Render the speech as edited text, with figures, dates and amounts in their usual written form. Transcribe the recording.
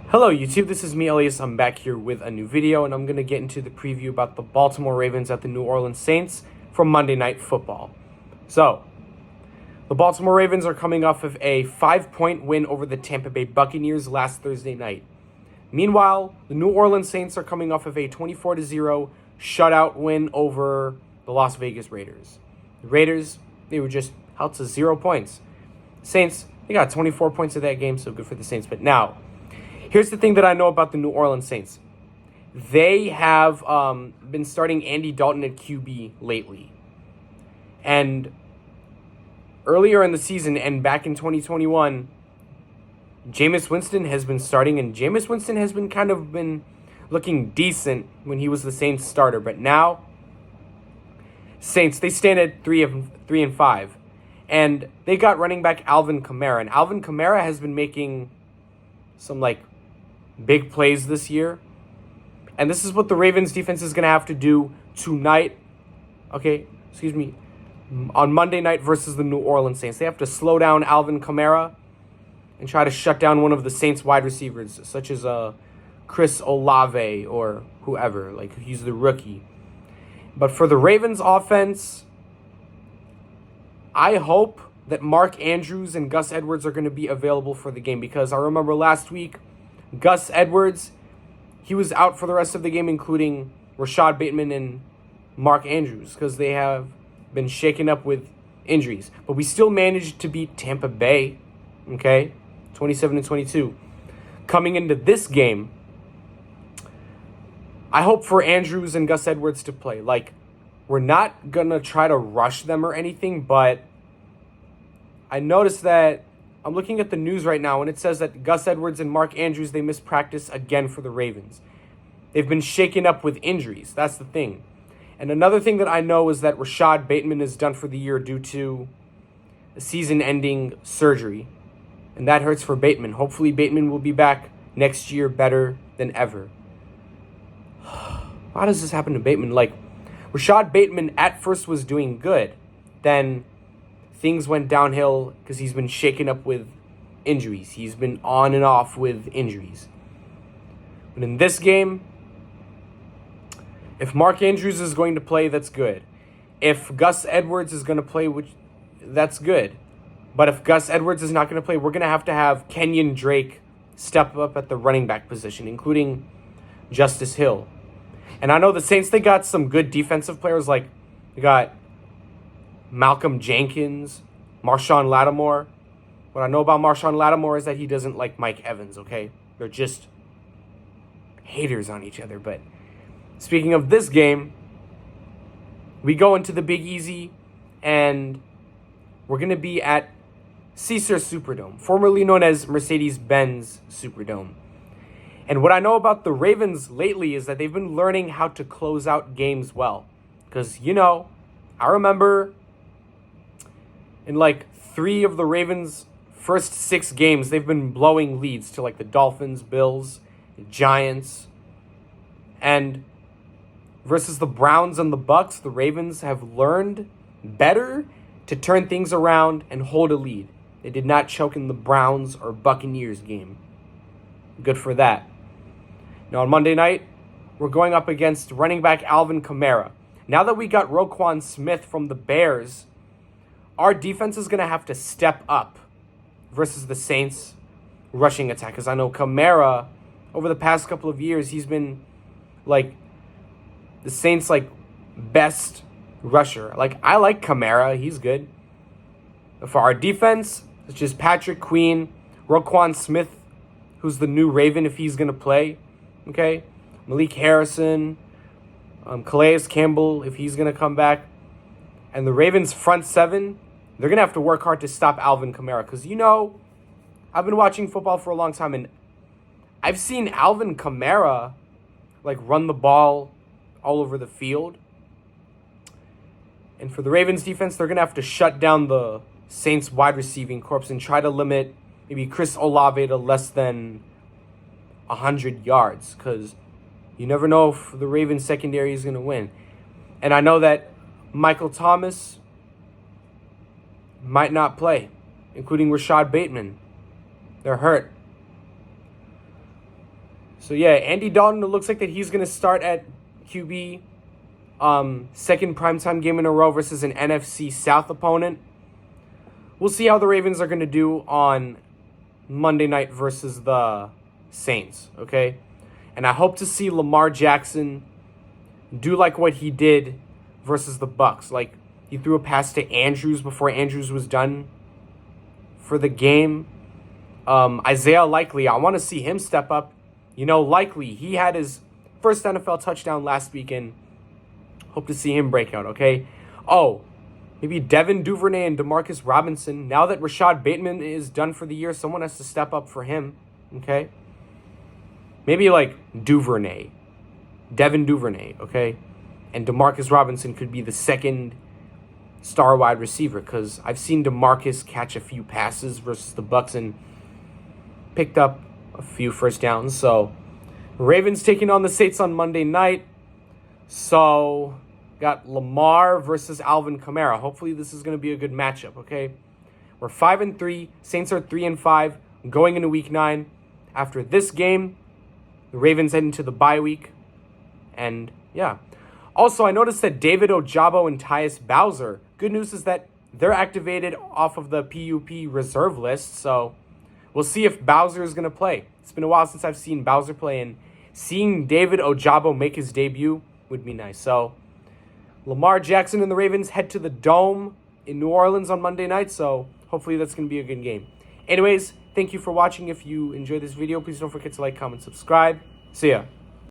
Hello YouTube, this is me Elias. I'm back here with a new video and I'm going to get into the preview about the Baltimore Ravens at the New Orleans Saints from Monday Night Football. So, the Baltimore Ravens are coming off of a 5-point win over the Tampa Bay Buccaneers last Thursday night. Meanwhile, the New Orleans Saints are coming off of a 24-0 shutout win over the Las Vegas Raiders. The Raiders, they were just held to 0 points. Saints, they got 24 points of that game, so good for the Saints. But now, here's the thing that I know about the New Orleans Saints. They have been starting Andy Dalton at QB lately. And earlier in the season and back in 2021, Jameis Winston has been starting, and Jameis Winston has been looking decent when he was the Saints starter. But now, Saints, they stand at 3-5. And they got running back Alvin Kamara. And Alvin Kamara has been making some, big plays this year. And this is what the Ravens defense is going to have to do tonight. On Monday night versus the New Orleans Saints. They have to slow down Alvin Kamara and try to shut down one of the Saints wide receivers, such as Chris Olave or whoever. He's the rookie. But for the Ravens offense, I hope that Mark Andrews and Gus Edwards are going to be available for the game, because I remember last week, Gus Edwards, he was out for the rest of the game, including Rashad Bateman and Mark Andrews, because they have been shaken up with injuries. But we still managed to beat Tampa Bay, 27-22. Coming into this game, I hope for Andrews and Gus Edwards to play. We're not going to try to rush them or anything, but I noticed that I'm looking at the news right now, and it says that Gus Edwards and Mark Andrews, they missed practice again for the Ravens. They've been shaken up with injuries. That's the thing. And another thing that I know is that Rashad Bateman is done for the year due to a season-ending surgery. And that hurts for Bateman. Hopefully Bateman will be back next year better than ever. Why does this happen to Bateman? Rashad Bateman at first was doing good. Then things went downhill because he's been shaken up with injuries. He's been on and off with injuries. But in this game, if Mark Andrews is going to play, that's good. If Gus Edwards is going to play, that's good. But if Gus Edwards is not going to play, we're going to have Kenyon Drake step up at the running back position, including Justice Hill. And I know the Saints, they got some good defensive players. They got Malcolm Jenkins, Marshawn Lattimore. What I know about Marshawn Lattimore is that he doesn't like Mike Evans, okay? They're just haters on each other. But speaking of this game, we go into the Big Easy, and we're going to be at Caesars Superdome, formerly known as Mercedes-Benz Superdome. And what I know about the Ravens lately is that they've been learning how to close out games well. Because, I remember in 3 of the Ravens' first 6 games, they've been blowing leads to the Dolphins, Bills, Giants. And versus the Browns and the Bucks, the Ravens have learned better to turn things around and hold a lead. They did not choke in the Browns or Buccaneers game. Good for that. Now on Monday night, we're going up against running back Alvin Kamara. Now that we got Roquan Smith from the Bears, our defense is going to have to step up versus the Saints' rushing attack. Because I know Kamara, over the past couple of years, he's been the Saints' best rusher. I like Kamara. He's good. But for our defense, it's just Patrick Queen, Roquan Smith, who's the new Raven if he's going to play. Malik Harrison, Calais Campbell if he's going to come back. And the Ravens' front 7, they're going to have to work hard to stop Alvin Kamara. Because, I've been watching football for a long time, and I've seen Alvin Kamara, run the ball all over the field. And for the Ravens' defense, they're going to have to shut down the Saints' wide receiving corps and try to limit maybe Chris Olave to less than 100 yards. Because you never know if the Ravens' secondary is going to win. And I know that Michael Thomas might not play, including Rashad Bateman. They're hurt. So yeah, Andy Dalton, it looks like that he's gonna start at QB. Second primetime game in a row versus an NFC South opponent. We'll see how the Ravens are gonna do on Monday night versus the Saints. Okay, and I hope to see Lamar Jackson do like what he did versus the Bucs. Like, he threw a pass to Andrews before Andrews was done for the game. Isaiah Likely, I want to see him step up. You know, Likely, he had his first NFL touchdown last weekend. Hope to see him break out, okay? Oh, maybe Devin Duvernay and Demarcus Robinson. Now that Rashad Bateman is done for the year, someone has to step up for him, okay? Maybe like Duvernay. Devin Duvernay, okay? And Demarcus Robinson could be the second star wide receiver, because I've seen DeMarcus catch a few passes versus the Bucs and picked up a few first downs. So Ravens taking on the Saints on Monday night. So got Lamar versus Alvin Kamara. Hopefully this is going to be a good matchup, okay? We're 5-3. Saints are 3-5 going into week 9. After this game, the Ravens head into the bye week. And yeah. Also, I noticed that David Ojabo and Tyus Bowser, good news is that they're activated off of the PUP reserve list. So we'll see if Bowser is going to play. It's been a while since I've seen Bowser play, and seeing David Ojabo make his debut would be nice. So Lamar Jackson and the Ravens head to the Dome in New Orleans on Monday night. So hopefully that's going to be a good game. Anyways, thank you for watching. If you enjoyed this video, please don't forget to like, comment, subscribe. See ya.